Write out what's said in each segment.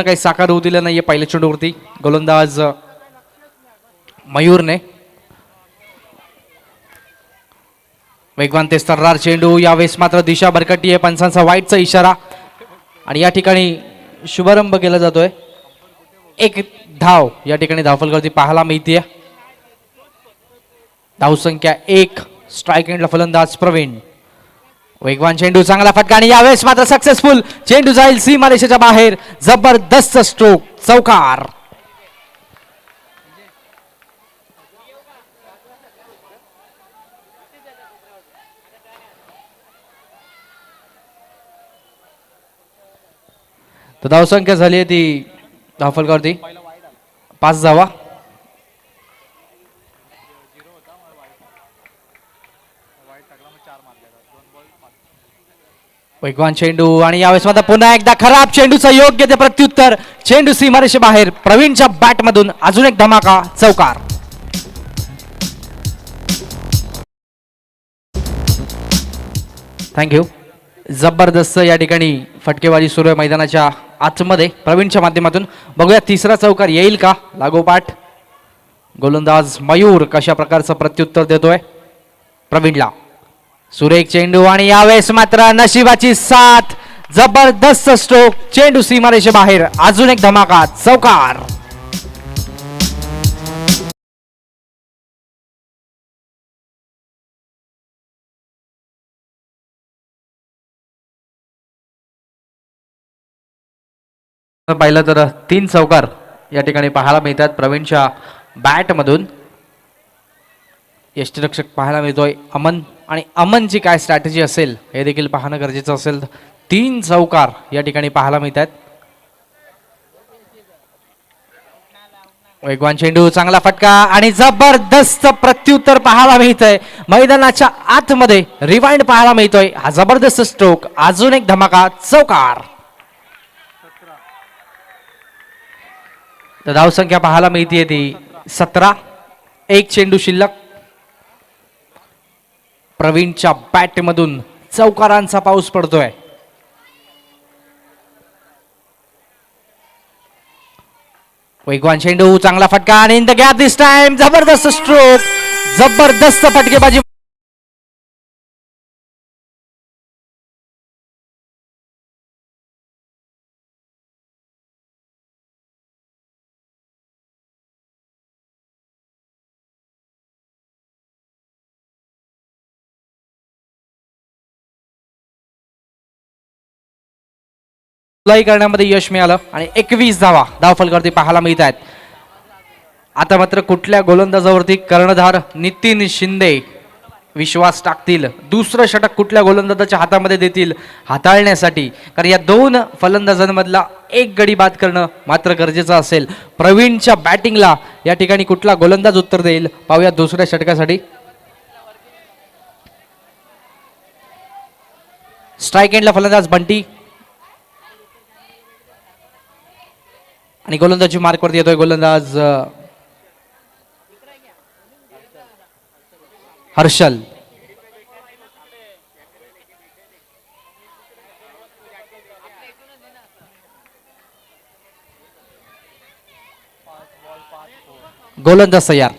काही साकार होऊ दिलं नाहीये पहिल्या चेंडूवरती गोलंदाज मयूरने. वेगवान तेस्तर्रार चेंडू, यावेळेस मात्र दिशा भरकटी आहे. पंचांचा वाईटचा इशारा आणि या ठिकाणी शुभारंभ केला जातोय. एक धाव या ठिकाणी धावफलकावरती पाहायला मिळते. धावसंख्या 1. स्ट्राईक एंडला फलंदाज प्रवीण. वेगवान चेंडू, चांगला फटका आणि यावेळेस मात्र सक्सेसफुल. चेंडू जाईल सीमारेषेच्या बाहेर. जबरदस्त स्ट्रोक, चौकार. तर धावसंख्या झाली आहे ती धावफलकावरती 5 धावा. वेगवान चेंडू आणि यावेळेस मात्र पुन्हा एकदा खराब चेंडूचं योग्य ते प्रत्युत्तर. चेंडू सीमारेषे बाहेर. प्रवीणच्या बॅट मधून अजून एक धमाका, चौकार. थँक्यू. जबरदस्त या ठिकाणी फटकेबाजी सुरू आहे मैदानाच्या आतमध्ये प्रवीणच्या माध्यमातून. बघूया तिसरा चौकार येईल का लागोपाठ. गोलंदाज मयूर कशा प्रकारचं प्रत्युत्तर देतोय प्रवीणला. सुरेख चेंडू आणि यावेळेस मात्र नशिबाची साथ. जबरदस्त स्ट्रोक. चेंडू सीमारेषे बाहेर. अजून एक धमाका, चौकार. पाहिलं तर 3 चौकार या ठिकाणी पाहायला मिळतात प्रवीणच्या बॅट मधून. यष्टीरक्षक पाहायला मिळतोय अमन, आणि अमनची काय स्ट्रॅटेजी असेल हे देखील पाहणं गरजेचं असेल. 3 चौकार या ठिकाणी पाहायला मिळतात. वेगवान चेंडू, चांगला फटका आणि जबरदस्त प्रत्युत्तर पाहायला मिळतंय. मैदानाच्या आतमध्ये रिवाइंड पाहायला मिळतोय. हा जबरदस्त स्ट्रोक. अजून एक धमाका, चौकार. तर धावसंख्या पाहायला मिळतीये ती 17. 1 चेंडू शिल्लक. प्रवीणच्या बॅट मधून चौकारांचा पाऊस पडतोय. वेगवान चेंडू, चांगला फटका आणि in the gap this time जबरदस्त स्ट्रोक. जबरदस्त फटकेबाजी. करण्यामध्ये यश मिळालं आणि 21 धावा धावफलकावरती पाहायला मिळत आहेत. आता मात्र कुठल्या गोलंदाजावरती कर्णधार नितीन शिंदे विश्वास टाकतील, दुसरं षटक कुठल्या गोलंदाजाच्या हातामध्ये देतील हाताळण्यासाठी, कारण या 2 फलंदाजांमधला एक गडी बाद करणं मात्र गरजेचं असेल. प्रवीणच्या बॅटिंगला या ठिकाणी कुठला गोलंदाज उत्तर देईल पाहूया दुसऱ्या षटकासाठी. स्ट्राईक एंडला फलंदाज बंटी आणि गोलंदाजी मार्कवरती येतोय गोलंदाज हर्षल. गोलंदाज तयार.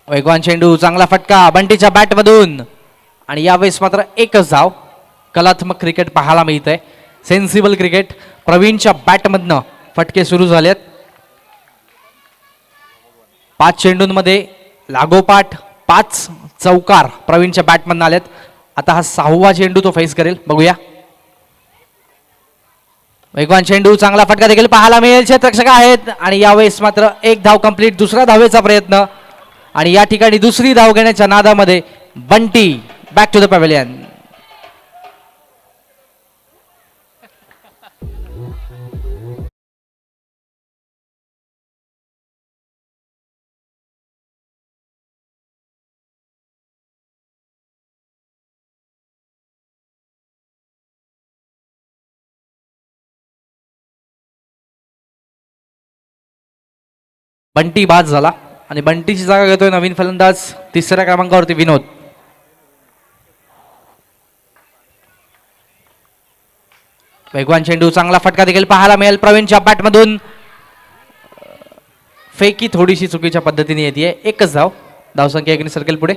वेगवान चेंडू, चांगला फटका बंटीच्या बॅट मधून आणि यावेळेस मात्र एकच धाव. कलात्मक क्रिकेट पाहायला मिळतंय, सेन्सिबल क्रिकेट. प्रवीणच्या बॅटमधनं फटके सुरू झालेत. 5 चेंडूंमध्ये लागोपाठ 5 चौकार प्रवीणच्या बॅटमधनं आलेत. आता हा 6वा चेंडू तो फेस करेल, बघूया. वेगवान चेंडू, चांगला फटका देखील पाहायला मिळेल. क्षेत्ररक्षक आहेत आणि यावेळेस मात्र एक धाव कंप्लीट. दुसऱ्या धावेचा प्रयत्न आणि या ठिकाणी दुसरी धाव घेण्याच्या नादामध्ये Bunty back to the pavilion. Bunty बाद झाला आणि बंटीची जागा घेतोय नवीन फलंदाज 3ऱ्या क्रमांकावरती विनोद. वेगवान चेंडू, चांगला फटका देखील पाहायला मिळेल प्रवीणच्या बॅटमधून. फेकी थोडीशी चुकीच्या पद्धतीने येते. एकच धाव. धावसंख्या 1 सर्कल पुढे.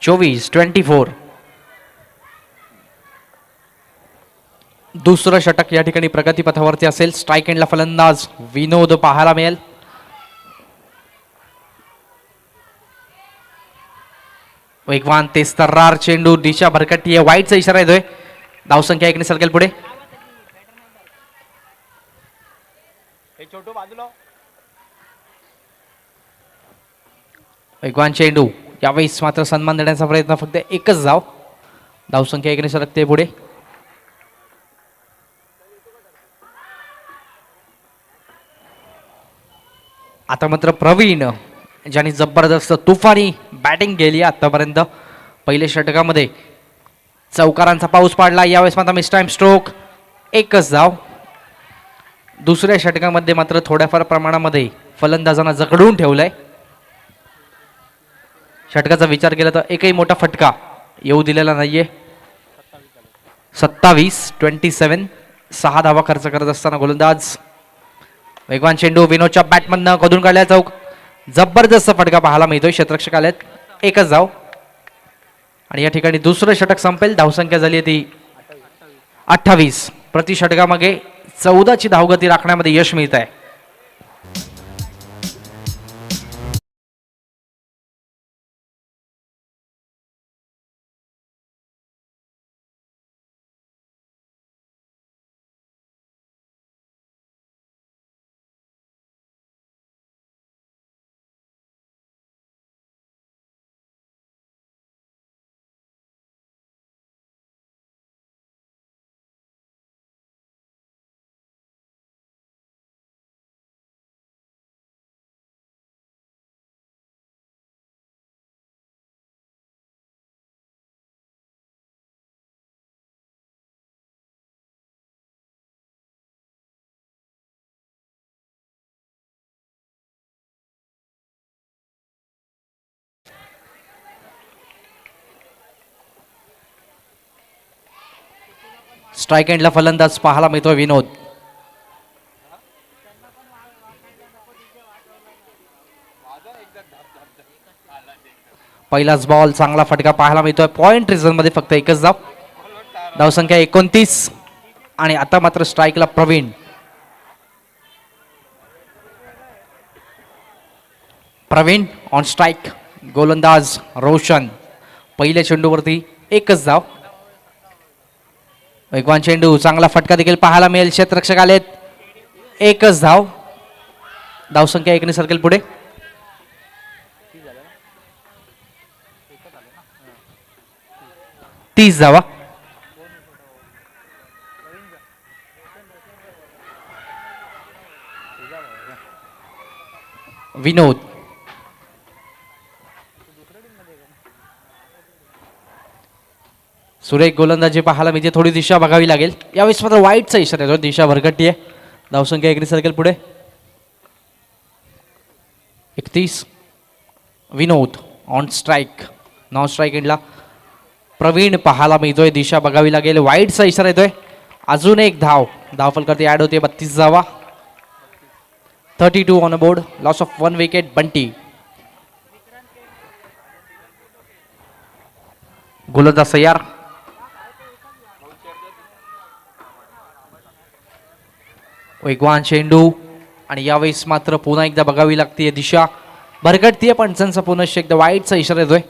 24-24. दुसरं षटक या ठिकाणी प्रगतीपथावरती असेल. स्ट्राईक एंडला फलंदाज विनोद पाहायला मिळेल. वेगवान तेस्तर्रार चेंडू, दिशा भरकटी आहे. वाईटचा इशारा येतोय. धावसंख्या 1 सर्कल पुढे. वेगवान चेंडू, यावेळेस मात्र सन्मान देण्याचा प्रयत्न, फक्त एकच धाव. धावसंख्या 1 सरकते पुढे. आता मात्र प्रवीण ज्यांनी जबरदस्त तुफानी बॅटिंग केली आतापर्यंत. पहिल्या षटकामध्ये चौकारांचा पाऊस पाडला. यावेळेस मात्र मिस टाइम स्ट्रोक, एकच धाव. दुसऱ्या षटकामध्ये मात्र थोड्याफार प्रमाणामध्ये फलंदाजांना जखडून ठेवलंय. षटकाचा विचार केला तर एकही मोठा फटका येऊ दिलेला नाहीये. 27-27. 6 धावा खर्च करत असताना गोलंदाज. वेगवान चेंडू, विनोदच्या बॅटमधनं कधून काढल्या चौक. जबरदस्त फटका पाहायला मिळतोय. क्षेत्ररक्षक आलेत. एकच धाव. आणि या ठिकाणी दुसरं षटक संपेल. धावसंख्या झाली आहे ती 28. प्रति षटकामागे 14ची धावगती राखण्यामध्ये यश मिळत आहे. स्ट्राईक एंडला फलंदाज पाहायला मिळतोय विनोद. पहिलाच बॉल, चांगला फटका पाहायला मिळतोय. पॉइंट रिझन मध्ये फक्त एकच धाव. धावसंख्या 29. आणि आता मात्र स्ट्राईकला प्रवीण. Praveen on strike. गोलंदाज रोशन. पहिल्या चेंडूवरती एकच धाव. वेगवान चेंडू, चांगला फटका देखील पाहायला मिळेल. क्षेत्ररक्षक आलेत. एकच धाव. धावसंख्या 1 सर्कल पुढे. तीस धावा. विनोद. सुरेख गोलंदाजी पाहायला म्हणजे थोडी दिशा बघावी लागेल. यावेळेस मात्र वाईटचा इशारा येतो. दिशा भरकटी आहे. धावसंख्या 1 सर्कल पुढे. 31. विनोद ऑन स्ट्राईक. नॉन स्ट्राईक एंडला प्रवीण पाहायला मिळतोय. दिशा बघावी लागेल. वाईटचा इशारा येतोय. अजून एक धाव. धावफलकावरती ऍड होते. 32 धावा. 32 on board. Loss of 1 wicket. Bunty. गोलंदाज तयार. वेगवान चेंडू. आणि यावेळेस मात्र पुन्हा एकदा बघावी लागते. दिशा भरकटतीये. पंचांचा पुन्हा एकदा वाईटचा इशारा येतोय.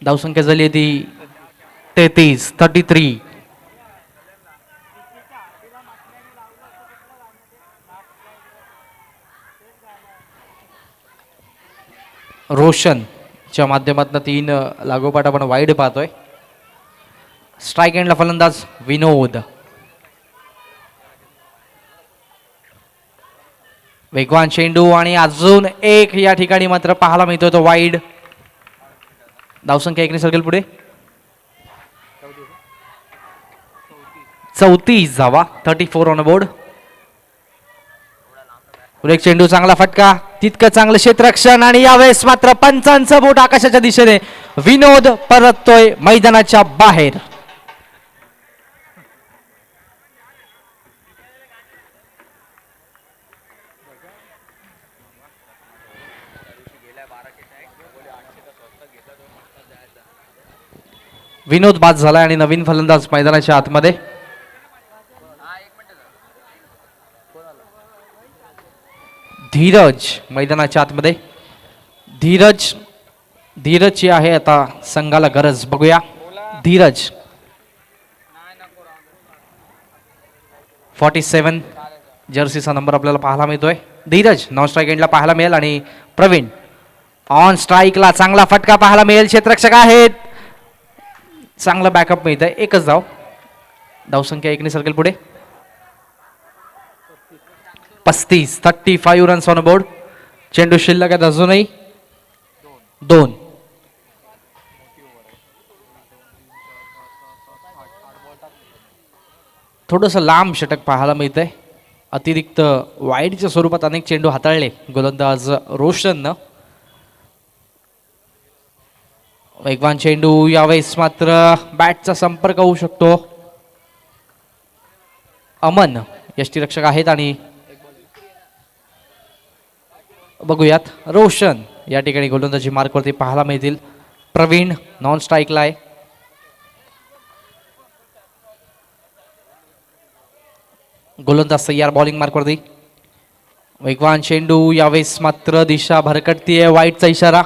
धावसंख्या झाली आहे ती 33. रोशनच्या माध्यमातून 3 लागोपाठ आपण वाईड पाहतोय. स्ट्राईक एंडला फलंदाज विनोद. वेगवान चेंडू आणि अजून एक या ठिकाणी मात्र पाहायला मिळतोय तो वाईड. धावसंख्या 1 सर्कल पुढे. 34 धावा. 34 ऑन बोर्ड. एक चेंडू, चांगला फटका, तितकं चांगलं क्षेत्ररक्षण. आणि यावेळेस मात्र पंचांचं बोट आकाशाच्या दिशेने. विनोद परततोय मैदानाच्या बाहेर. विनोद बाद झालाय आणि नवीन फलंदाज मैदानाच्या आतमध्ये. धीरज मैदानाच्या आतमध्ये. धीरजची आहे आता संघाला गरज. बघूया धीरज. 47 जर्सीचा नंबर आपल्याला पाहायला मिळतोय. धीरज नॉन स्ट्राईक एंडला पाहायला मिळेल आणि प्रवीण ऑन स्ट्राईकला चांगला फटका पाहायला मिळेल. क्षेत्ररक्षक आहेत. चांगला बॅकअप मिळत आहे. एकच धावसंख्या 1 ने सर्कल पुढे. 35 रन्स ऑन बोर्ड. चेंडू शिल्लक आहेत अजूनही 2. थोडंसं लांब षटक पाहायला मिळतंय. अतिरिक्त वाईडच्या स्वरूपात अनेक चेंडू हाताळले गोलंदाज रोशननं. वेगवान चेंडू यावेळेस मात्र बॅटचा संपर्क होऊ शकतो. अमन यष्टीरक्षक आहेत आणि बघूयात रोशन या ठिकाणी गोलंदाजी मार्कवरती पाहायला मिळतील. प्रवीण नॉन स्ट्राईकला आहे. गोलंदाज तयार बॉलिंग मार्कवरती. वेगवान चेंडू यावेळेस मात्र दिशा भरकटतीये. वाईटचा इशारा.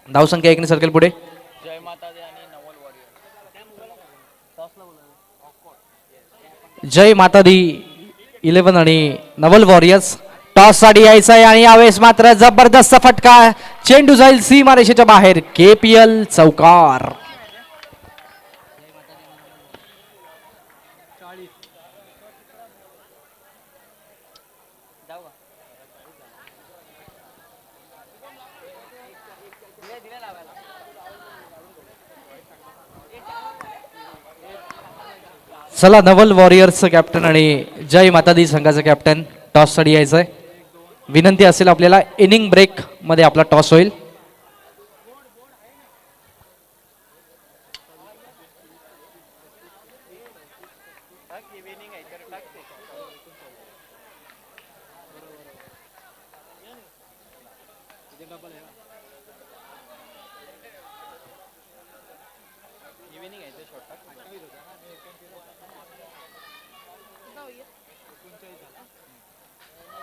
धावसंख्या 1 ने सर्कल पुढे. जय माता दी 11 आणि नवल वॉरियर्स टॉस साठी यायचा आहे आणि यावेळेस मात्र जबरदस्त फटका. चेंडू जाईल सीमारेषेच्या बाहेर. KPL चौकार. चला नवल वॉरियर्सचं कॅप्टन आणि जय माता दी संघाचं कॅप्टन टॉस साठी यायचंय. विनंती असेल आपल्याला इनिंग ब्रेक मध्ये आपला टॉस होईल.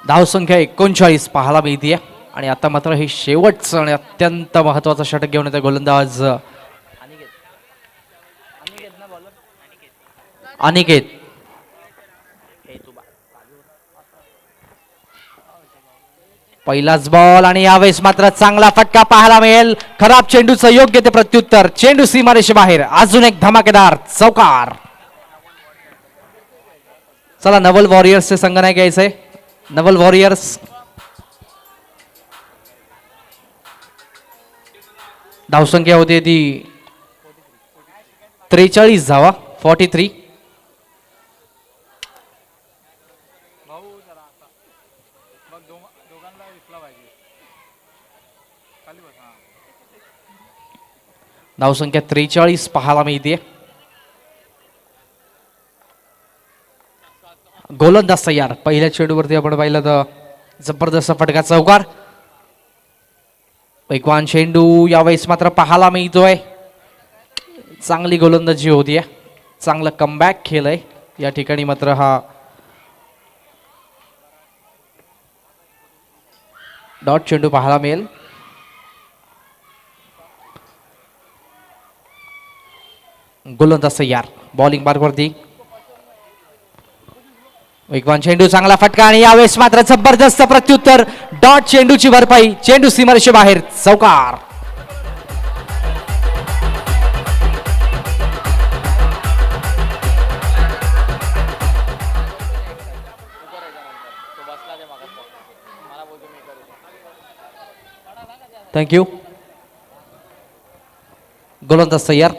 धावसंख्या 39 पाहायला मिळते आणि आता मात्र हे शेवटचं आणि अत्यंत महत्वाचं षटक घेऊन येते गोलंदाज अनिकेत. पहिलाच बॉल आणि यावेळेस मात्र चांगला फटका पाहायला मिळेल. खराब चेंडूचं योग्य ते प्रत्युत्तर. चेंडू सीमारेषे बाहेर. अजून एक धमाकेदार चौकार. चला नवल वॉरियर्सचे संघनायक घ्यायचंय. नवल वॉरियर्स धावसंख्या होती ती 43 धावा. 43. धावसंख्या 43 पाहायला मिळते. गोलंदाज तयार. पहिल्या चेंडूवरती आपण पाहिलं तर जबरदस्त फटका चौकार. वेगवान चेंडू यावेळेस मात्र पाहायला मिळतोय. चांगली गोलंदाजी होतीये. चांगलं कमबॅक केलंय या ठिकाणी. मात्र हा डॉट चेंडू पाहायला मिळेल. गोलंदाज तयार. बॉलिंग मार्कवरती. वेगवान चेंडू चांगला फटका आणि यावेळेस मात्र जबरदस्त प्रत्युत्तर. डॉट चेंडूची भरपाई. चेंडू सीमारेषे बाहेर. चौकार. थँक्यू. गोलंदाज तयार.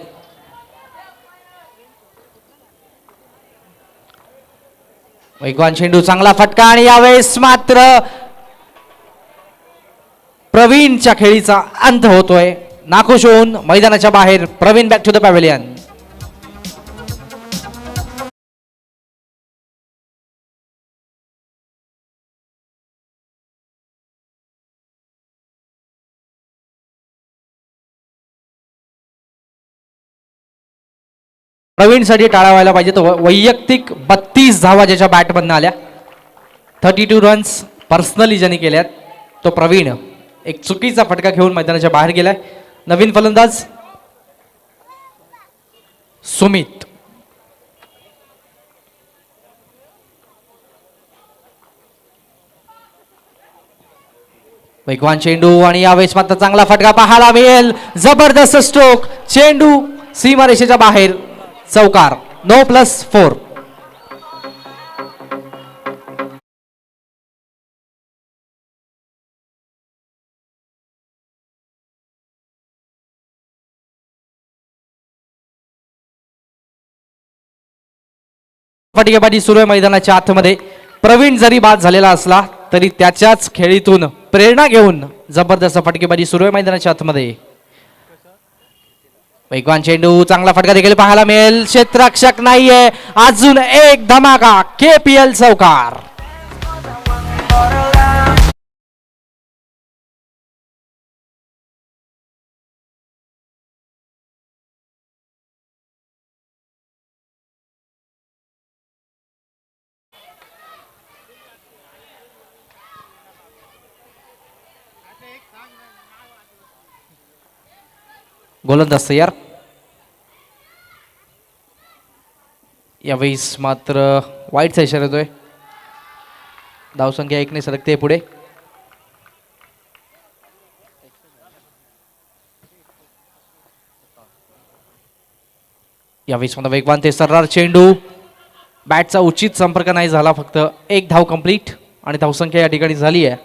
वेगवान चेंडू चांगला फटका आणि यावेळेस मात्र प्रवीणच्या खेळीचा अंत होतोय. नाखुश होऊन मैदानाच्या बाहेर Praveen back to the pavilion. प्रवीणसाठी टाळा व्हायला पाहिजे. तो वैयक्तिक 32 धावा ज्याच्या बॅटमधनं आल्या. 32 रन्स पर्सनली ज्यांनी केल्यात तो प्रवीण. एक चुकीचा फटका घेऊन मैदानाच्या बाहेर गेलाय. नवीन फलंदाज सुमित. वेगवान चेंडू आणि यावेळेस मात्र चांगला फटका पाहायला मिळेल. जबरदस्त स्ट्रोक. चेंडू सीमारेषेच्या बाहेर. चौकार. 9+4. फटकेबाजी सुरू आहे मैदानाच्या आतमध्ये. प्रवीण जरी बाद झालेला असला तरी त्याच्याच खेळीतून प्रेरणा घेऊन जबरदस्त फटकेबाजी सुरू आहे मैदानाच्या आतमध्ये. वेगवान चेंडू. चांगला फटका देखील पाहायला मिळेल. क्षेत्ररक्षक नाहीये. अजून एक धमाका. KPL चौकार. गोलंदाज तयार. यावेळेस मात्र वाईटचा इशारा येतोय. धावसंख्या 1 ने सरकते पुढे. यावेळेस मात्र वेगवान ते सर्रार चेंडू. बॅटचा उचित संपर्क नाही झाला. फक्त एक धाव कंप्लीट आणि धावसंख्या या ठिकाणी झाली आहे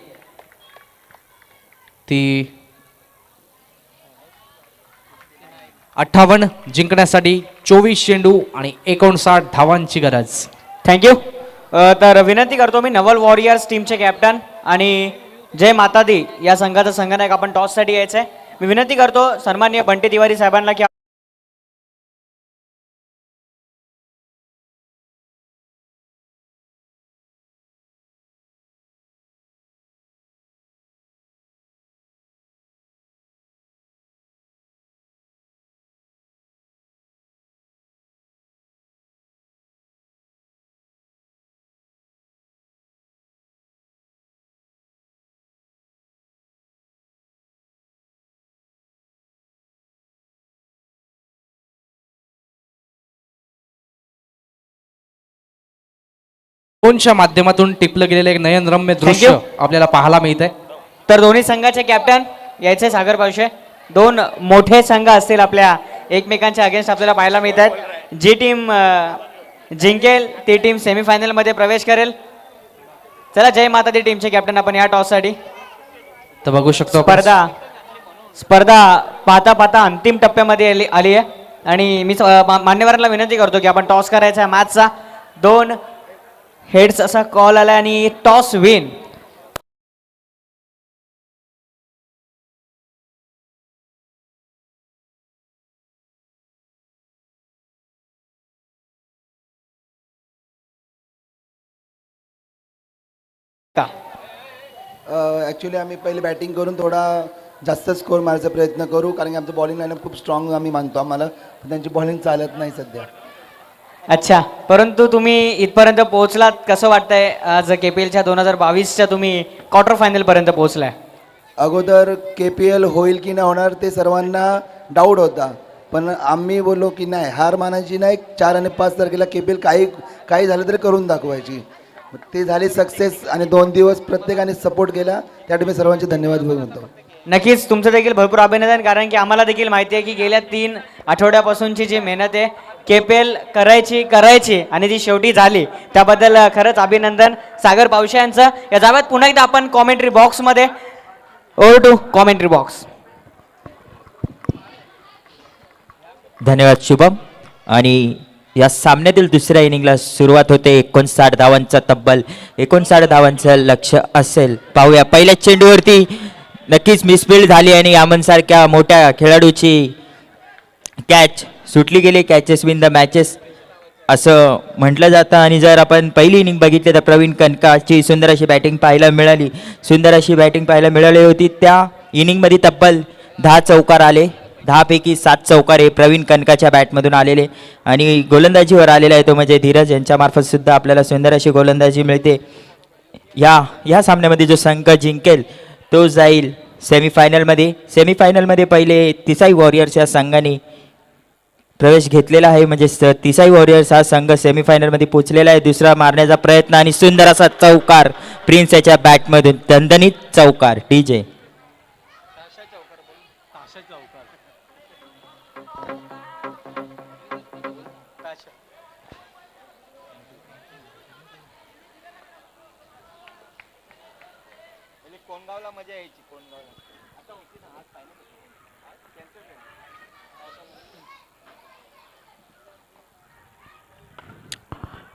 ती 58. जिंकण्यासाठी 24 चेंडू आणि 59 धावांची गरज. थँक्यू. तर विनंती करतो मी नवल वॉरियर्स टीमचे कॅप्टन आणि जय माता दी या संघाचा संघनायक आपण टॉससाठी यायचं आहे. मी विनंती करतो सन्माननीय बंटी तिवारी साहेबांना की फोनच्या माध्यमातून टिपलं गेलेलं एक नयनरम्य दृश्य आपल्याला पाहायला मिळत आहे. तर दोन्ही संघाचे कॅप्टन यायचे सागर पावशे. दोन मोठे संघ असतील आपल्या एकमेकांच्या अगेन्स्ट आपल्याला पाहायला मिळत आहेत. जी टीम जिंकेल ती टीम सेमीफायनलमध्ये प्रवेश करेल. चला जय माता दी टीमचे कॅप्टन आपण या टॉससाठी. तर बघू शकतो स्पर्धा पाहता पाहता अंतिम टप्प्यामध्ये आली आहे आणि मी मान्यवरांना विनंती करतो की आपण टॉस करायचा आहे मॅचचा. 2 हेड्स असा कॉल आला आणि टॉस विन. ॲक्च्युली आम्ही पहिले बॅटिंग करून थोडा जास्त स्कोर मारायचा प्रयत्न करू, कारण की आमचं बॉलिंग लाईनअप खूप स्ट्रॉंग आम्ही मानतो. आम्हाला त्यांची बॉलिंग चालत नाही सध्या. अच्छा, परंतु तुम्ही इथपर्यंत पोहोचलात, कसं वाटतंय आज KPLच्या 2022च्या तुम्ही क्वार्टर फायनलपर्यंत पोहोचलाय? अगोदर KPL होईल की नाही होणार ते सर्वांना डाऊट होता, पण आम्ही बोललो की नाही, हार मानायची नाही. 4 आणि 5 तारखेला KPL काही झालं तरी करून दाखवायची. ते झाली सक्सेस आणि 2 दिवस प्रत्येकाने सपोर्ट केला, त्यासाठी मी सर्वांचे धन्यवाद बोलतो. नक्कीच तुमचं देखील भरपूर अभिनंदन, कारण की आम्हाला देखील माहिती आहे की गेल्या 3 आठवड्यापासूनची जी मेहनत आहे KPL करायची आणि ती शेवटी झाली, त्याबद्दल खरंच अभिनंदन सागर पावशे यांचं. या जाव्यात पुन्हा एकदा आपण कॉमेंट्री बॉक्समध्ये ओव्हर टू कॉमेंट्री बॉक्स. धन्यवाद शुभम. आणि या सामन्यातील दुसऱ्या इनिंगला सुरुवात होते. 59 धावांचा तब्बल 59 धावांचं लक्ष असेल. पाहूया, पहिल्या चेंडूवरती नक्कीच मिसफिल्ड झाली आणि आमनसारख्या मोठ्या खेळाडूची कॅच सुटली गेली. कॅचेस विन द मॅचेस असं म्हटलं जातं. आणि जर आपण पहिली इनिंग बघितली तर प्रवीण कनकाची सुंदर अशी बॅटिंग पाहायला मिळाली होती. त्या इनिंगमध्ये तब्बल 10 चौकार आले. 10 पैकी 7 चौकार हे प्रवीण कनकाच्या बॅटमधून आलेले आणि गोलंदाजीवर आलेला आहे तो म्हणजे धीरज यांच्यामार्फत सुद्धा आपल्याला सुंदर अशी गोलंदाजी मिळते. या सामन्यामध्ये जो संघ जिंकेल तो जाईल सेमीफायनलमध्ये. सेमीफायनलमध्ये पहिले तिसाई वॉरियर्स या संघाने प्रवेश घेतलेला आहे म्हणजे तिसाई वॉरियर्स हा संघ सेमीफायनलमध्ये पोहोचलेला आहे. दुसरा मारण्याचा प्रयत्न आणि सुंदर असा चौकार प्रिन्स याच्या बॅटमधून दणदणीत चौकार. डीजे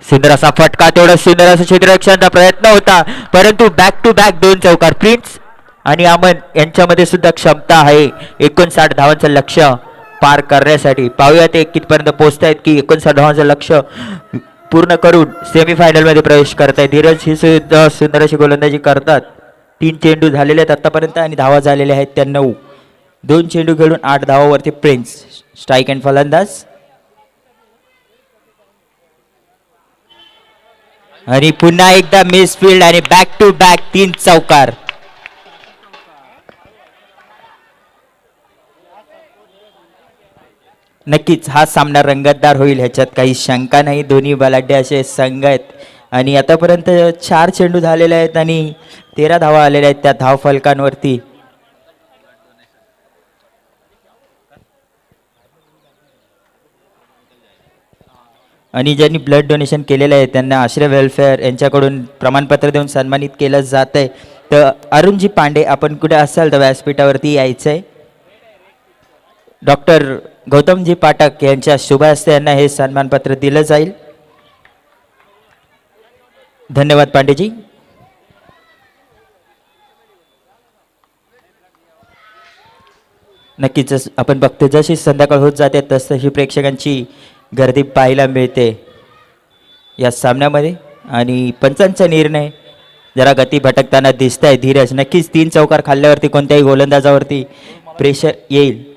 सुंदर असा फटका तेवढा सुंदर असा क्षेत्ररक्षणाचा प्रयत्न होता परंतु बॅक टू बॅक 2 चौकार. प्रिन्स आणि अमन यांच्यामध्ये सुद्धा क्षमता आहे 59 धावांचं लक्ष्य पार करण्यासाठी. पाहूया ते कितपर्यंत पोहोचतायत की 59 धावांचं लक्ष्य पूर्ण करून सेमीफायनलमध्ये प्रवेश करतायत. धीरज ही सुद्धा सुंदर अशी गोलंदाजी करतात. 3 चेंडू झालेले आहेत आतापर्यंत आणि धावा झालेल्या आहेत त्या 9. 2 चेंडू खेळून 8 धावावरती प्रिन्स. स्ट्राईक अँड फलंदाज आणि पुन्हा एकदा मिस फील्ड आणि बॅक टू बॅक 3 चौकार. नक्कीच हा सामना रंगतदार होईल ह्याच्यात काही शंका नाही. दोन्ही बलाढ्य असे संघ आहेत आणि आतापर्यंत 4 चेंडू झालेले आहेत आणि 13 धावा आलेल्या आहेत त्या धाव फलकांवरती. आणि ज्यांनी ब्लड डोनेशन केलेलं आहे त्यांना आश्रय वेलफेअर यांच्याकडून प्रमाणपत्र देऊन सन्मानित केलं जात आहे. तर अरुणजी पांडे आपण कुठे असाल तर व्यासपीठावरती यायचं आहे. डॉक्टर गौतमजी पाठक यांच्या शुभ हस्ते यांना हे सन्मानपत्र दिलं जाईल. धन्यवाद पांडेजी. नक्कीच आपण बघतो जशी संध्याकाळ होत जाते तसही प्रेक्षकांची गर्दी पाहायला मिळते या सामन्यामध्ये आणि पंचांचा निर्णय जरा गती भटकताना दिसत आहे. धीरज नक्कीच 3 चौकार खाल्ल्यावरती कोणत्याही गोलंदाजावरती प्रेशर येईल.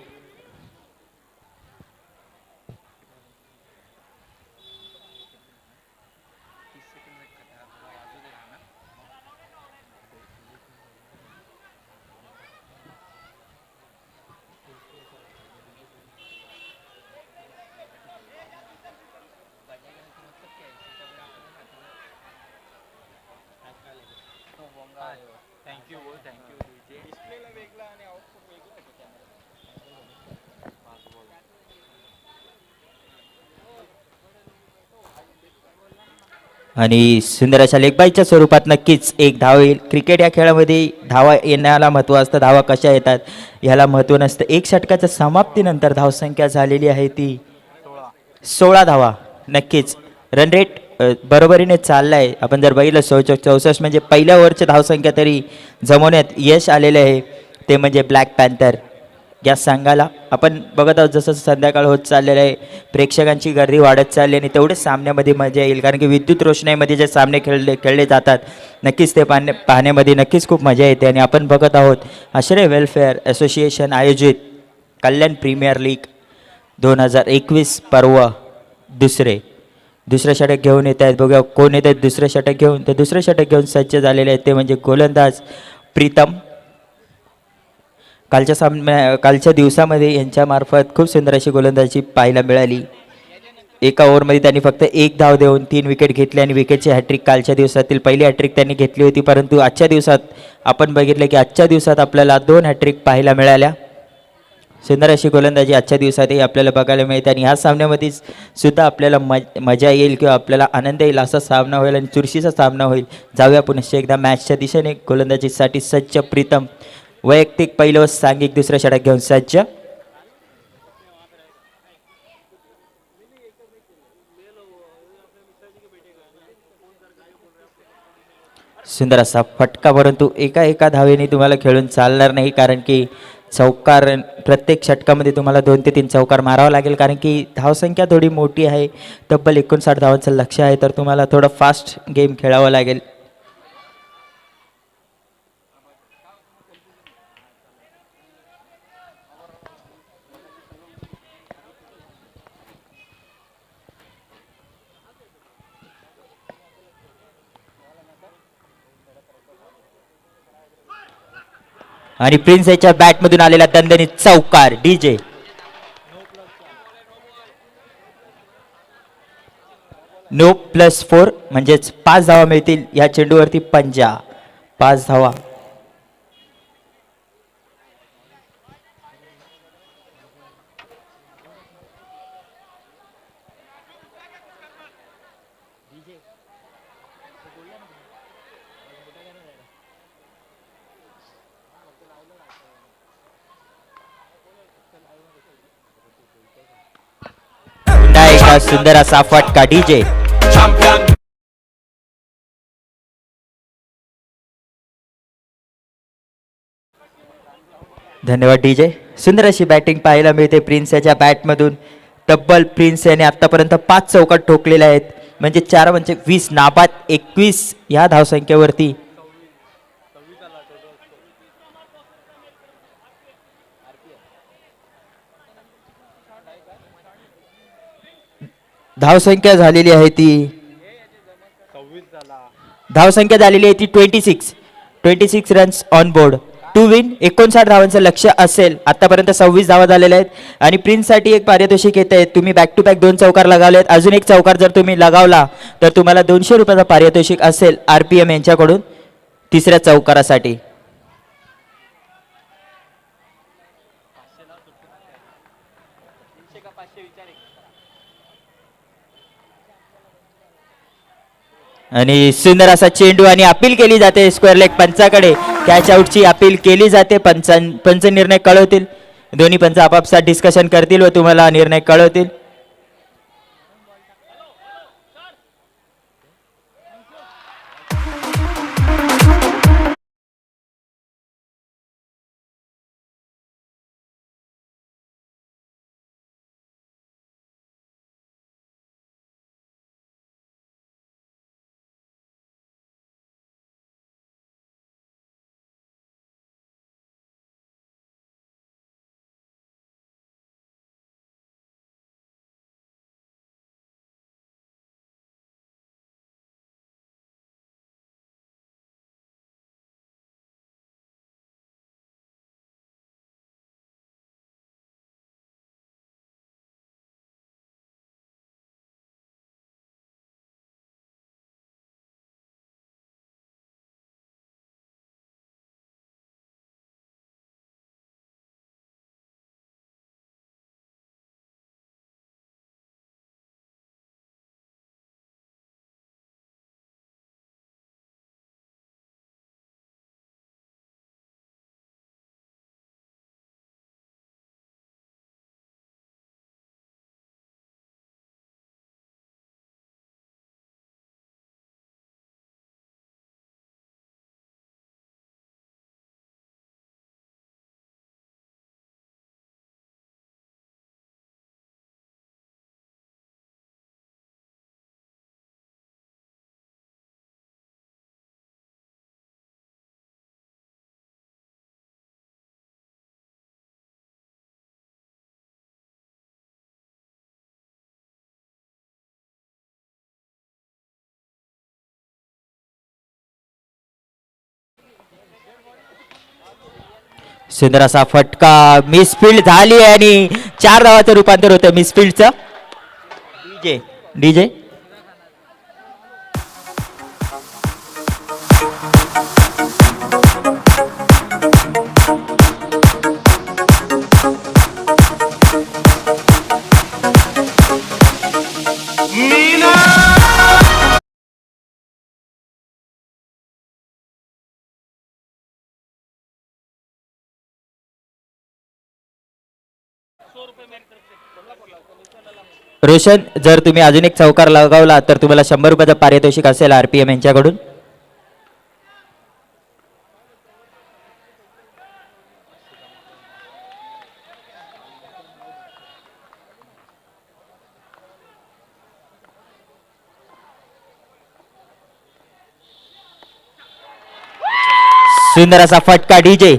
आणि सुंदर अशा लेगबाईच्या स्वरूपात नक्कीच एक धाव येईल. क्रिकेट या खेळामध्ये धावा येण्याला महत्त्व असतं. धावा कशा येतात ह्याला महत्त्व नसतं. 1 षटकाच्या समाप्तीनंतर धावसंख्या झालेली आहे ती 16 धावा. नक्कीच रन रेट बरोबरीने चालला आहे. आपण जर बघितलं 64 म्हणजे पहिल्या ओव्हरची धावसंख्या तरी जमवण्यात यश आलेले आहे ते म्हणजे ब्लॅक पॅन्थर या संघाला. आपण बघत आहोत जसं संध्याकाळ होत चाललेलं आहे प्रेक्षकांची गर्दी वाढत चालली आणि तेवढेच सामन्यामध्ये मजा येईल कारण की विद्युत रोषणाईमध्ये जे सामने खेळले जातात नक्कीच ते पाहण्यामध्ये नक्कीच खूप मजा येते. आणि आपण बघत आहोत आश्रय वेलफेअर असोसिएशन आयोजित कल्याण प्रीमियर लीग 2021 पर्व दुसरं षटक घेऊन येत आहेत. बघूया कोण येत आहेत दुसरं षटक घेऊन. तर दुसरं षटक घेऊन सज्ज झालेले आहेत ते म्हणजे गोलंदाज प्रीतम. कालच्या दिवसामध्ये यांच्यामार्फत खूप सुंदर अशी गोलंदाजी पाहायला मिळाली. एका ओव्हरमध्ये त्यांनी फक्त 1 धाव देऊन 3 विकेट घेतले आणि विकेटची हॅट्रिक कालच्या दिवसातील पहिली हॅट्रिक त्यांनी घेतली होती. परंतु आजच्या दिवसात आपण बघितलं की आजच्या दिवसात आपल्याला 2 हॅट्रिक पाहायला मिळाल्या. सुंदर अशी गोलंदाजी आजच्या दिवसातही आपल्याला बघायला मिळते आणि ह्या सामन्यामध्ये सुद्धा आपल्याला मजा येईल किंवा आपल्याला आनंद येईल असा सामना होईल आणि चुरशीचा सामना होईल. जाऊया पुन्हा एकदा मॅचच्या दिशेने. गोलंदाजीसाठी सज्ज प्रीतम. वैयक्तिक पहिलं व सांघिक दुसरं षटक घेऊन सज्ज. सुंदर असा फटका परंतु एका धावेने तुम्हाला खेळून चालणार नाही कारण की चौकार प्रत्येक षटकामध्ये तुम्हाला 2 ते 3 चौकार मारावा लागेल कारण की धावसंख्या थोडी मोठी आहे. तब्बल 59 धावांचं लक्ष्य आहे तर तुम्हाला थोडं फास्ट गेम खेळावं लागेल. आणि प्रिन्स याच्या बॅटमधून आलेला दणदणीत चौकार डीजे. नो +4 म्हणजेच 5 धावा मिळतील या चेंडूवरती. पंजा 5 धावा. पुन्हा एकदा सुंदर असा फटका डीजे. धन्यवाद डीजे. सुंदर अशी बॅटिंग पाहायला मिळते प्रिन्स याच्या बॅटमधून. तब्बल प्रिन्स याने आतापर्यंत 5 चौकार ठोकलेले आहेत, म्हणजे 4 म्हणजे 20, नाबाद 21 या धावसंख्येवरती. धावसंख्या झालेली आहे ती 26 रन्स ऑन बोर्ड. 2 विन 59 धावांचं लक्ष असेल. आतापर्यंत 26 धावा झालेल्या आहेत आणि प्रिन्ससाठी एक पारितोषिक येत आहे. तुम्ही बॅक टू बॅक 2 चौकार लगावलेत, अजून एक चौकार जर तुम्ही लगावला तर तुम्हाला 200 रुपयाचा पारितोषिक असेल RPM यांच्याकडून तिसऱ्या चौकारासाठी. आणि सुंदर असा चेंडू आणि अपील केली जाते स्क्वेअर लेग पंचाकडे. कॅच आउटची अपील केली जाते. पंच निर्णय कळवतील. दोन्ही पंच आपापसात डिस्कशन करतील व तुम्हाला निर्णय कळवतील. सुंदर असा फटका मिसफिल्ड झाली आणि 4 धावाचं रूपांतर होतं मिसफिल्डचं. डीजे डीजे रोशन, जर तुम्ही अजून एक चौकार लगावला तर तुम्हाला 100 रुपयाचं पारितोषिक असेल RPM यांच्याकडून. सुंदर असा फटका डीजे.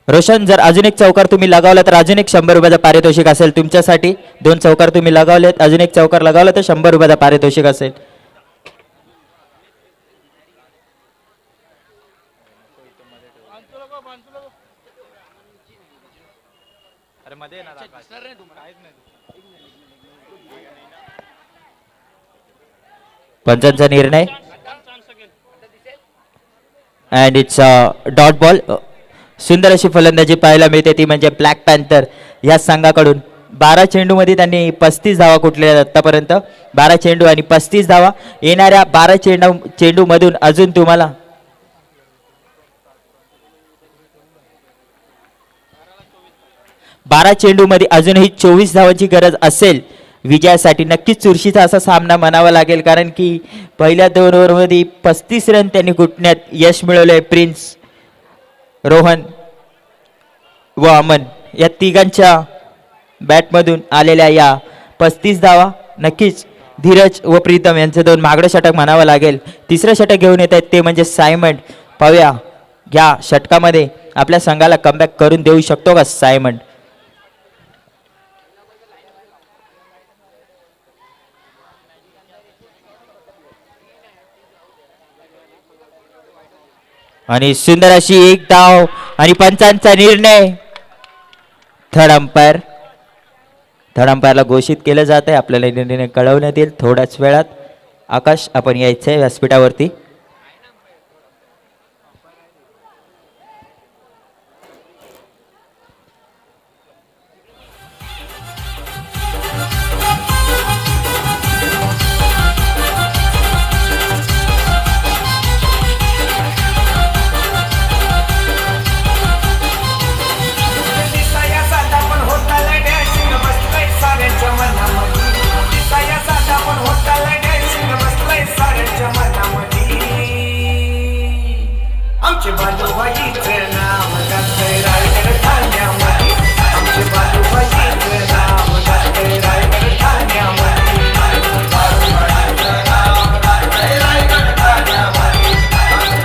रोशन, जर अजून एक चौकार तुम्ही लगावला तर अजून एक 100 रुपयाचं पारितोषिक असेल तुमच्यासाठी. 2 चौकार तुम्ही लगावलेत, अजून एक चौकार लगावला तर 100 रुपयाचं पारितोषिक असेल. पंचांचा निर्णय अँड इट्स डॉट बॉल. सुंदर अशी फलंदाजी पाहायला मिळते, ती म्हणजे ब्लॅक पॅन्थर या संघाकडून. 12 चेंडूमध्ये त्यांनी 35 धावा कुठल्या आतापर्यंत. 12 चेंडू आणि 35 धावा. येणाऱ्या 12 चेंडूमधून अजून तुम्हाला 12 चेंडूमध्ये अजूनही 24 धावांची गरज असेल विजयासाठी. नक्कीच चुरशीचा असा सामना म्हणावा लागेल, कारण की पहिल्या 2 ओव्हरमध्ये 35 रन त्यांनी कुटण्यात यश मिळवले. प्रिन्स, रोहन व अमन या तिघांच्या बॅटमधून आलेल्या या 35 धावा नक्कीच धीरज व प्रीतम यांचं 2 मागडं षटक म्हणावं लागेल. तिसरं षटक घेऊन येत आहेत ते म्हणजे सायमंड. पाहूया या षटकामध्ये आपल्या संघाला कमबॅक करून देऊ शकतो का सायमंड. आणि सुंदर अशी एक धाव आणि पंचांचा निर्णय. थर्ड अंपायरला घोषित केलं जात आहे. आपल्याला निर्णय कळवण्यात येईल थोड्याच वेळात. आकाश, आपण यायचंय व्यासपीठावरती. आमचे बालूबाईचं नाव गाजतंय रायगड ठाण्यामध्ये. आमचे बालूबाईचं नाव गाजतंय रायगड ठाण्यामध्ये. बालूबाईचं नाव गाजतंय रायगड ठाण्यामध्ये.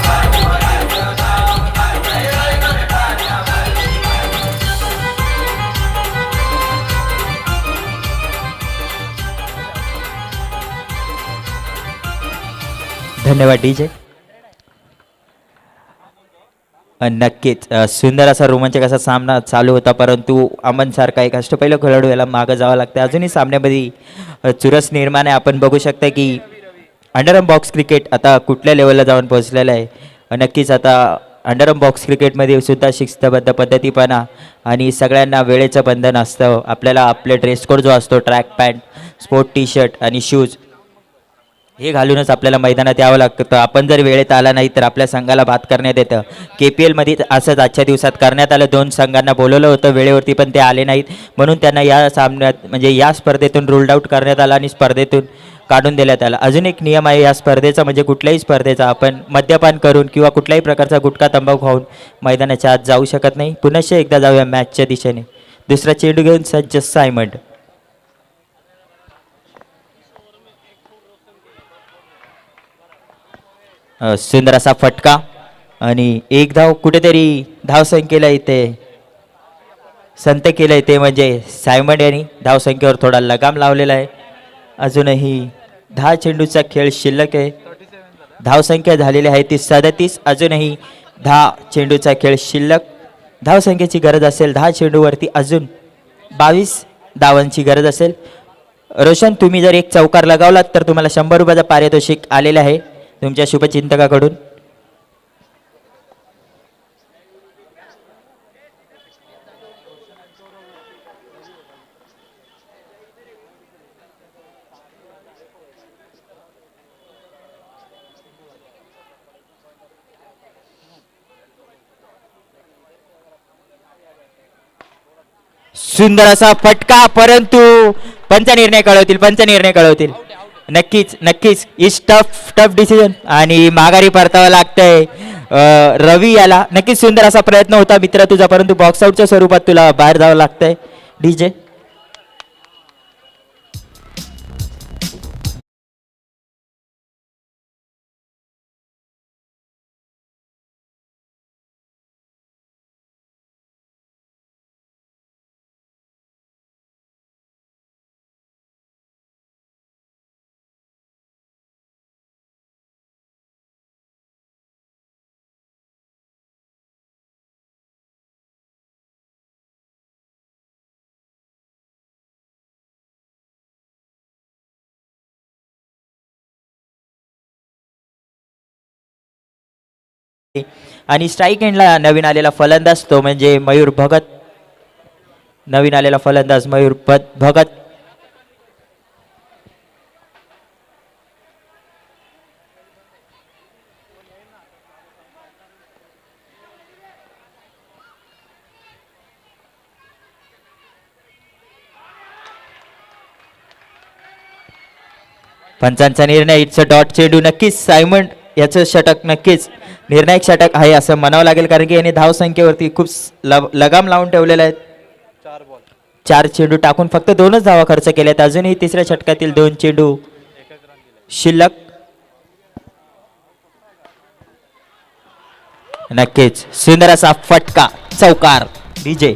बालूबाईचं नाव गाजतंय रायगड ठाण्यामध्ये. धन्यवाद डीजे. नक्कीच सुंदर असा रोमांचक असा सामना चालू होता, परंतु अमनसारखा एक अष्टपैलू खेळाडू याला मागं जावं लागतं. अजूनही सामन्यामध्ये चुरस निर्माण आहे. आपण बघू शकता की अंडरआर्म बॉक्स क्रिकेट आता कुठल्या लेवलला जाऊन पोहोचलेलं आहे. नक्कीच आता अंडरआर्म बॉक्स क्रिकेटमध्ये सुद्धा शिस्तबद्ध पद्धतीपणा आणि सगळ्यांना वेळेचं बंधन असतं. आपल्याला आपले ड्रेस कोड जो असतो, track pant, sport T shirt आणि शूज हे घालूनच आपल्याला मैदानात यावं लागतं. आपण जर वेळेत आला नाही तर आपल्या संघाला बाद करण्यात येतं. KPL मध्ये असंच आजच्या दिवसात करण्यात आलं. 2 संघांना बोलवलं होतं वेळेवरती, पण ते आले नाहीत, म्हणून त्यांना या सामन्यात म्हणजे या स्पर्धेतून रूल्ड आउट करण्यात आलं आणि स्पर्धेतून काढून देण्यात आलं. अजून एक नियम आहे या स्पर्धेचा, म्हणजे कुठल्याही स्पर्धेचा आपण मद्यपान करून किंवा कुठल्याही प्रकारचा गुटखा तंबाखू खाऊन मैदानाच्या आत जाऊ शकत नाही. पुनश्च एकदा जाऊया मॅचच्या दिशेने. दुसरा चेंडू घेऊन सज्ज सायमंड. सुंदर असा फटका आणि एक धाव. कुठेतरी धावसंख्येला इथे संत केलंय ते म्हणजे सायमंड यांनी धावसंख्येवर थोडा लगाम लावलेला आहे. अजूनही 10 चेंडूचा खेळ शिल्लक आहे. धावसंख्या झालेली आहे ती 37. अजूनही 10 चेंडूचा खेळ शिल्लक. धावसंख्येची गरज असेल 10 चेंडूवरती अजून 22 धावांची गरज असेल. रोशन, तुम्ही जर एक चौकार लगावलात तर तुम्हाला 100 रुपयाचं पारितोषिक आलेलं आहे तुमच्या शुभचिंतकाकडून. सुंदर असा फटका, परंतु पंच निर्णय कळवतील. नक्कीच नक्कीच इज टफ डिसिजन आणि माघारी परतावं लागतंय रवी याला. नक्कीच सुंदर असा प्रयत्न होता मित्र तुझा, परंतु बॉक्स आउटच्या स्वरूपात तुला बाहेर जावं लागतंय डीजे. आणि स्ट्राईक एंडला नवीन आलेला फलंदाज तो म्हणजे मयूर भगत. नवीन आलेला फलंदाज मयूर भगत. पंचांचा निर्णय, इट्स अ डॉट चेंडू. नक्कीच सायमंड याचं षटक नक्कीच निर्णायक षटक आहे असं म्हणावं लागेल, कारण की याने धाव संख्येवरती खूप लगाम लावून ठेवलेला आहे. 4 चेंडू टाकून फक्त 2च धावा खर्च केल्यात. अजूनही तिसऱ्या षटकातील 2 चेंडू शिल्लक. नक्कीच सुंदर असा फटका, चौकार, विजय.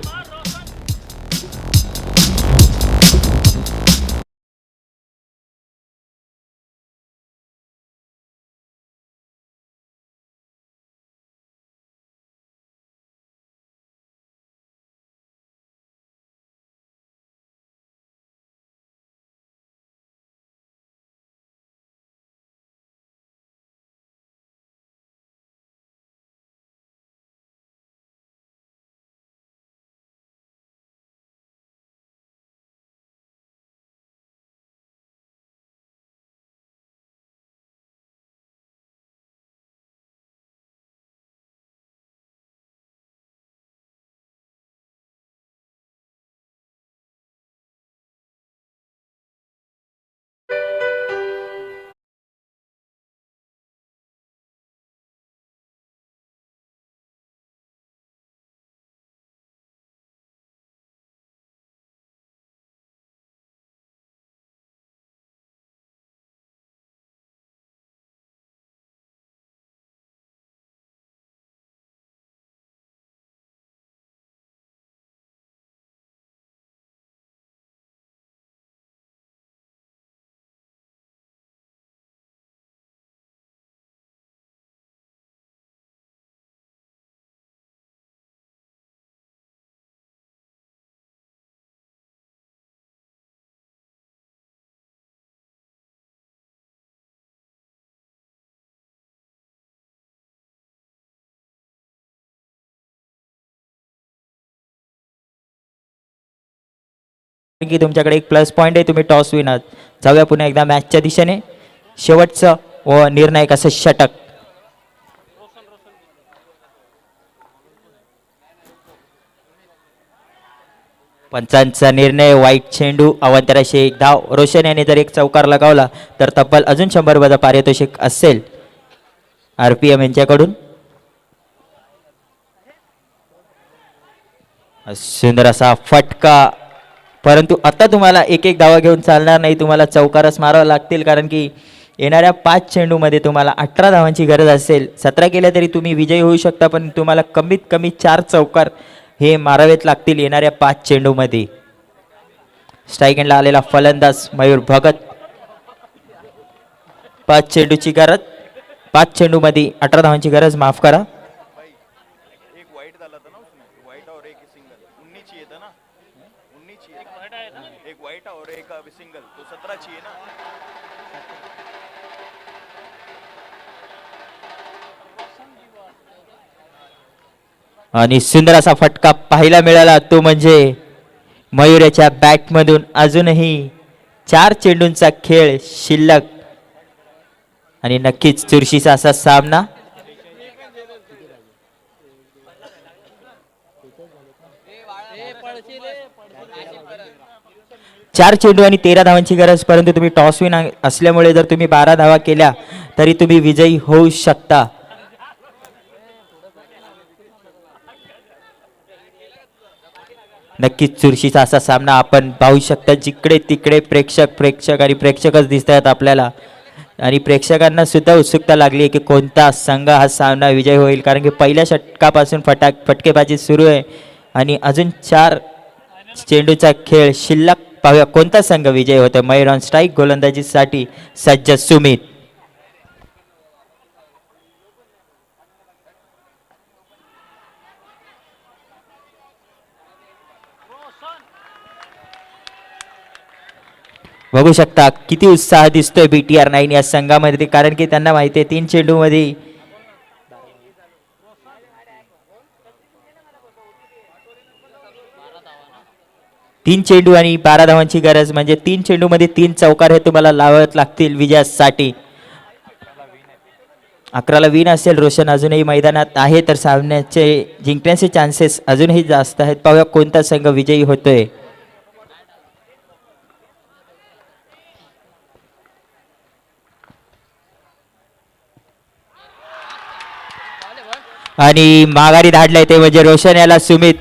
की तुमच्याकडे एक प्लस पॉईंट आहे, तुम्ही टॉस विन आहात. जाऊया पुन्हा एकदा मॅचच्या दिशेने. शेवटचं व निर्णायक असं षटक. पंचांचा निर्णय, वाईट चेंडू, अवांतराशी 1 धाव. रोशन याने जर एक चौकार लगावला तर तब्बल अजून 100 पारितोषिक असेल RPM यांच्याकडून. सुंदर असा फटका, परंतु आता तुम्हाला एक धावा घेऊन चालणार नाही, तुम्हाला चौकारच मारावं लागतील, कारण की येणाऱ्या 5 चेंडूमध्ये तुम्हाला 18 धावांची गरज असेल. 17 केल्या तरी तुम्ही विजयी होऊ शकता, पण तुम्हाला कमीत कमी 4 चौकार हे मारावेत लागतील येणाऱ्या 5 चेंडूमध्ये. स्ट्राईक एंडला आलेला फलंदाज मयूर भगत. 5 चेंडूची गरज, 5 चेंडूमध्ये 18 धावांची गरज, माफ करा. एक वाइट डाला था ना उसने, वाइट और एक सिंगल 19 चाहिए था ना, 19 चाहिए, एक वाइट और एक सिंगल तो 17 चाहिए ना. आणि सुंदर असा फटका पाहायला मिळाला, तो म्हणजे मयूराच्या बॅटमधून. अजूनही 4 चेंडूंचा खेळ शिल्लक आणि नक्कीच चुरशीचा असा सामना. चार चेंडू आणि 13 धावांची गरज, परंतु तुम्ही टॉस विन असल्यामुळे जर तुम्ही 12 धावा केल्या तरी तुम्ही विजयी होऊ शकता. नक्कीच चुरशीचा असा सामना आपण पाहू शकता. जिकडे तिकडे प्रेक्षक आणि प्रेक्षकच दिसत आहेत आपल्याला, आणि प्रेक्षकांना सुद्धा उत्सुकता लागली आहे की कोणता संघ हा सामना विजय होईल, कारण की पहिल्या षटकापासून फटकेबाजी सुरू आहे आणि अजून 4 चेंडूचा खेळ शिल्लक. पाहूया कोणता संघ विजय होतो. मयूर ऑन स्ट्राईक, गोलंदाजीसाठी सज्ज सुमित. बघू शकता किती उत्साह दिसतोय BTR9 या संघामध्ये, कारण की त्यांना माहिती आहे 3 चेंडूमध्ये 3 चेंडू आणि 12 धावांची गरज, म्हणजे 3 चेंडूमध्ये 3 चौकार हे तुम्हाला लावत लागतील विजयासाठी. 11ला विन असेल. रोशन अजूनही मैदानात आहे, तर सामन्याचे जिंकण्याचे चान्सेस अजूनही जास्त आहेत. पाहूया कोणता संघ विजयी होतोय. आणि माघारी धाडलंय ते म्हणजे रोशन याला सुमित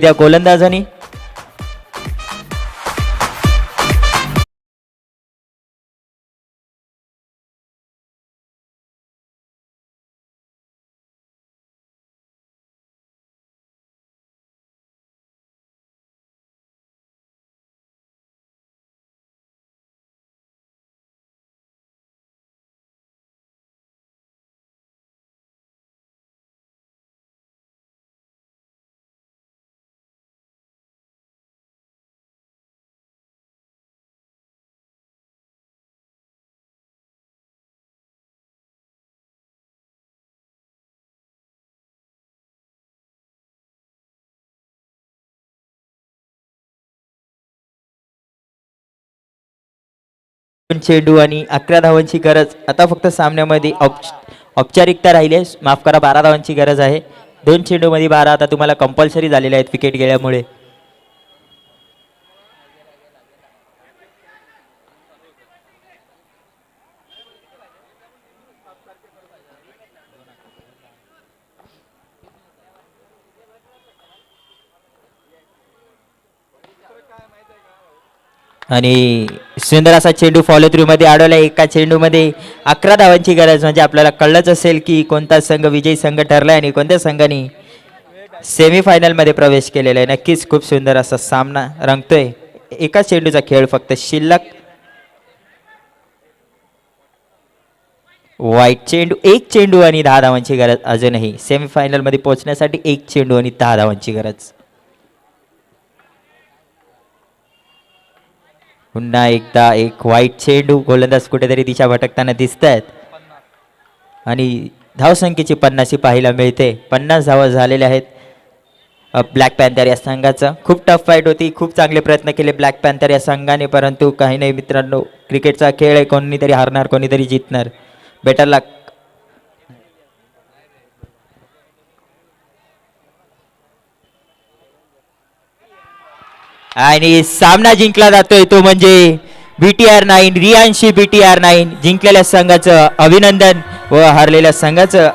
या गोलंदाजानी. चेंडू आणि 11 धावांची गरज. आता फक्त सामन्यामध्ये औपचारिकता राहिली आहे, माफ करा, 12 धावांची गरज आहे. 2 चेंडूमध्ये 12 आता तुम्हाला कंपल्सरी झालेले आहेत विकेट गेल्यामुळे. आणि सुंदर असा चेंडू फॉलो थ्रू मध्ये अडवला. एका चेंडूमध्ये 11 धावांची गरज, म्हणजे आपल्याला कळलंच असेल की कोणता संघ विजयी संघ ठरलाय आणि कोणत्या संघाने सेमीफायनल मध्ये प्रवेश केलेला आहे. नक्कीच खूप सुंदर असा सामना रंगतोय. एका चेंडूचा खेळ फक्त शिल्लक. वाईट चेंडू, 1 चेंडू आणि 10 धावांची गरज. अजूनही सेमीफायनल मध्ये पोहोचण्यासाठी 1 चेंडू आणि 10 धावांची गरज. पुन्हा एकदा एक वाईट चेंडू. गोलंदाज कुठेतरी दिशा भटकताना दिसत आहेत आणि धावसंख्येची 50 पाहायला मिळते. 50 धावा झालेल्या आहेत ब्लॅक पॅन्थर या संघाचं. खूप टफ फाईट होती, खूप चांगले प्रयत्न केले ब्लॅक पॅन्थर या संघाने, परंतु काही नाही मित्रांनो, क्रिकेटचा खेळ आहे, कोणीतरी हारणार कोणीतरी जितणार. बेटर लक. आणि सामना जिंकला जातोय तो म्हणजे BTR9, रियांशी BTR9. जिंकलेल्या संघाचं अभिनंदन व हारलेल्या संघाचं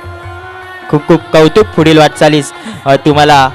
खूप खूप कौतुक. पुढील वाटचालीस तुम्हाला